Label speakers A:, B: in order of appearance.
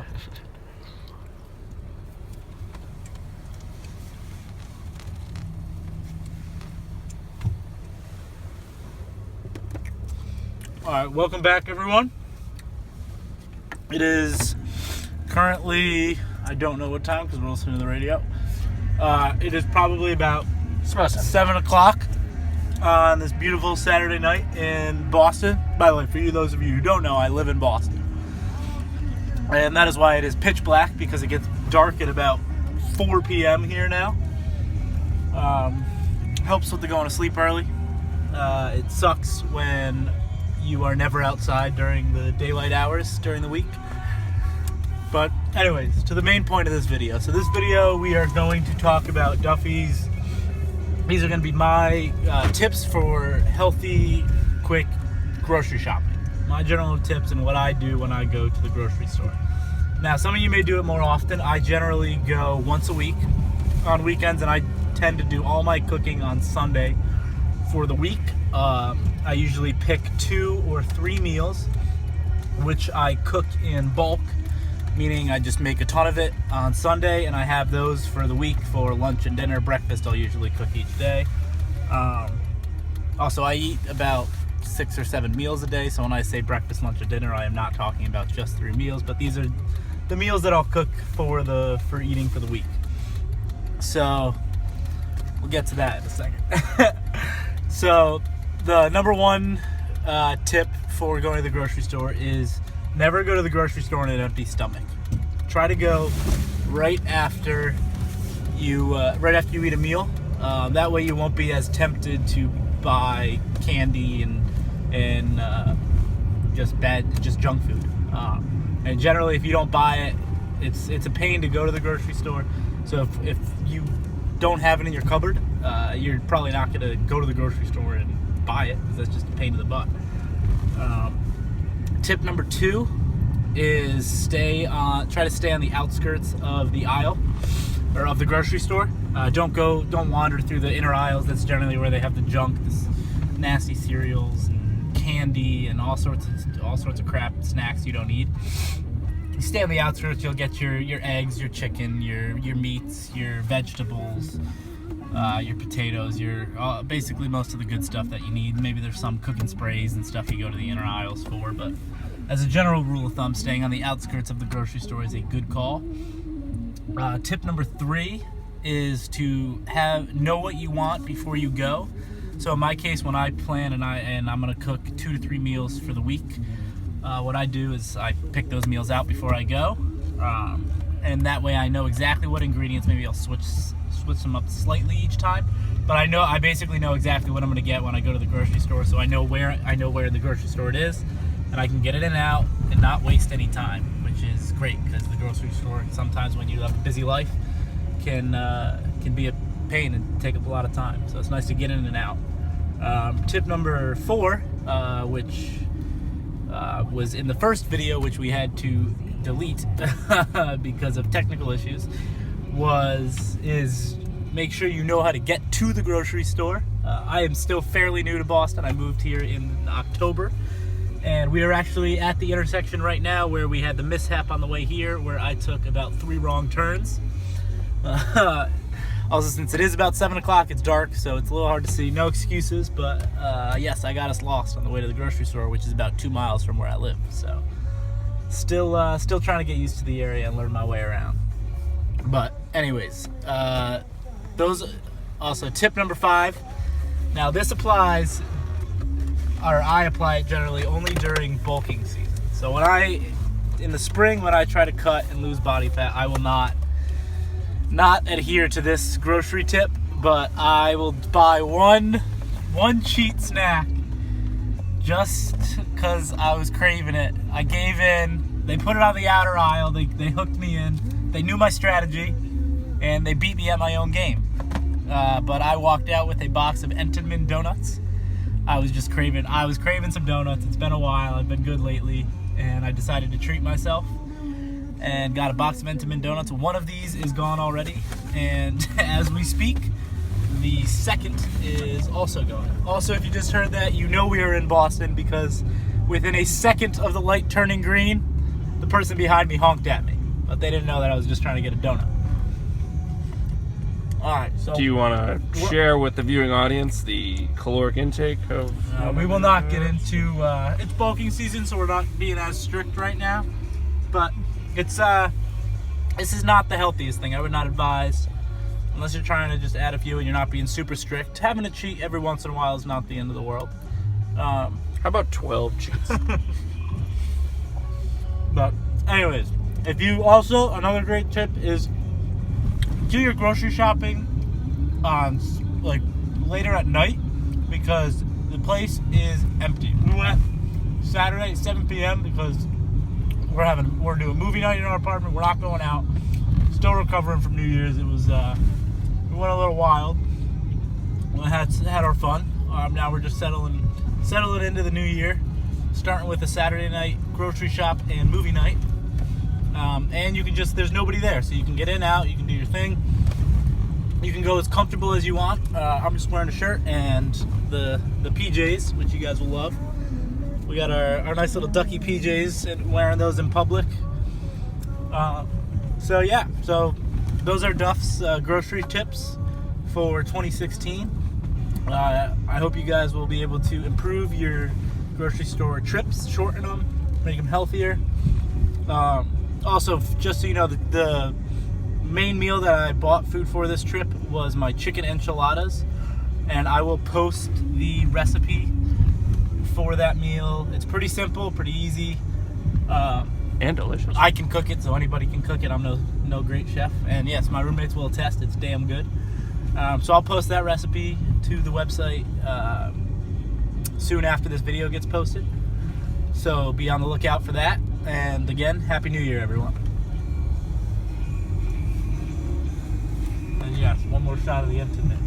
A: video. Alright, welcome back everyone. It is currently, I don't know what time because we're listening to the radio. It is probably about 7 o'clock on this beautiful Saturday night in Boston. By the way, for those of you who don't know, I live in Boston. And that is why it is pitch black, because it gets dark at about 4 p.m. here now. Helps with the going to sleep early. It sucks when you are never outside during the daylight hours during the week. But anyways, to the main point of this video. So this video, we are going to talk about Duffy's. These are going to be my tips for healthy, quick grocery shopping. My general tips and what I do when I go to the grocery store. Now, some of you may do it more often. I generally go once a week on weekends, and I tend to do all my cooking on Sunday for the week. I usually pick 2 or 3 meals, which I cook in bulk, meaning I just make a ton of it on Sunday, and I have those for the week for lunch and dinner. Breakfast I'll usually cook each day. Also, I eat about 6 or 7 meals a day, so when I say breakfast, lunch, and dinner, I am not talking about just 3 meals, but these are the meals that I'll cook for eating for the week. So we'll get to that in a second. So the number one tip for going to the grocery store is never go to the grocery store on an empty stomach. Try to go right after you eat a meal. That way you won't be as tempted to buy candy and just junk food. And generally, if you don't buy it, it's a pain to go to the grocery store. So if you don't have it in your cupboard, you're probably not going to go to the grocery store and buy it, because that's just a pain in the butt. Tip number 2 is try to stay on the outskirts of the aisle or of the grocery store. Don't wander through the inner aisles. That's generally where they have the junk, this nasty cereals and candy and all sorts of crap, snacks you don't need. You stay on the outskirts, you'll get your eggs, your chicken, your meats, your vegetables, your potatoes, basically most of the good stuff that you need. Maybe there's some cooking sprays and stuff you go to the inner aisles for, but as a general rule of thumb, staying on the outskirts of the grocery store is a good call. Tip number 3 is to know what you want before you go. So in my case, when I plan and I'm going to cook 2 to 3 meals for the week, what I do is I pick those meals out before I go, and that way I know exactly what ingredients. Maybe I'll switch them up slightly each time, but I basically know exactly what I'm going to get when I go to the grocery store. So I know where the grocery store it is, and I can get it in and out and not waste any time, which is great, because the grocery store sometimes, when you have a busy life, can be a pain and take up a lot of time. So it's nice to get in and out. Tip number 4, which was in the first video, which we had to delete because of technical issues, is make sure you know how to get to the grocery store. I am still fairly new to Boston. I moved here in October, and we are actually at the intersection right now where we had the mishap on the way here, where I took about 3 wrong turns. Also, since it is about 7 o'clock, it's dark, so it's a little hard to see. No excuses, but yes, I got us lost on the way to the grocery store, which is about 2 miles from where I live. So still trying to get used to the area and learn my way around. But anyways, those also tip number 5. Now this applies, or I apply it generally only during bulking season. So in the spring, when I try to cut and lose body fat, I will not adhere to this grocery tip, but I will buy one cheat snack just because I was craving it. I gave in. They put it on the outer aisle. They hooked me in. They knew my strategy, and they beat me at my own game. But I walked out with a box of Entenmann donuts. I was craving some donuts. It's been a while. I've been good lately, and I decided to treat myself and got a box of Entenmann donuts. One of these is gone already, and as we speak, the second is also gone. Also, if you just heard that, you know we are in Boston, because within a second of the light turning green, the person behind me honked at me, but they didn't know that I was just trying to get a donut. All right, so
B: do you want to share with the viewing audience the caloric intake of?
A: We will not get into. It's bulking season, so we're not being as strict right now. But it's this is not the healthiest thing. I would not advise, unless you're trying to just add a few and you're not being super strict. Having a cheat every once in a while is not the end of the world.
B: How about 12 cheats?
A: But anyways, if you also, another great tip is do your grocery shopping on like later at night, because the place is empty. We went Saturday at 7 p.m. because we're doing movie night in our apartment. We're not going out. Still recovering from New Year's. It was we went a little wild. We had our fun. Now we're just settling into the new year, starting with a Saturday night grocery shop and movie night. And you can there's nobody there, so you can get in, out, you can do your thing. You can go as comfortable as you want. I'm just wearing a shirt and the PJs, which you guys will love. We got our nice little ducky PJs and wearing those in public. So those are Duff's grocery tips for 2016. I hope you guys will be able to improve your grocery store trips, shorten them, make them healthier. Also, just so you know, the main meal that I bought food for this trip was my chicken enchiladas, and I will post the recipe for that meal. It's pretty simple, pretty easy,
B: and delicious.
A: I can cook it, so anybody can cook it. I'm no great chef, and yes, my roommates will attest it's damn good. So I'll post that recipe to the website soon after this video gets posted, so be on the lookout for that. And again, Happy New Year, everyone. And yes, one more shot of the emptiness.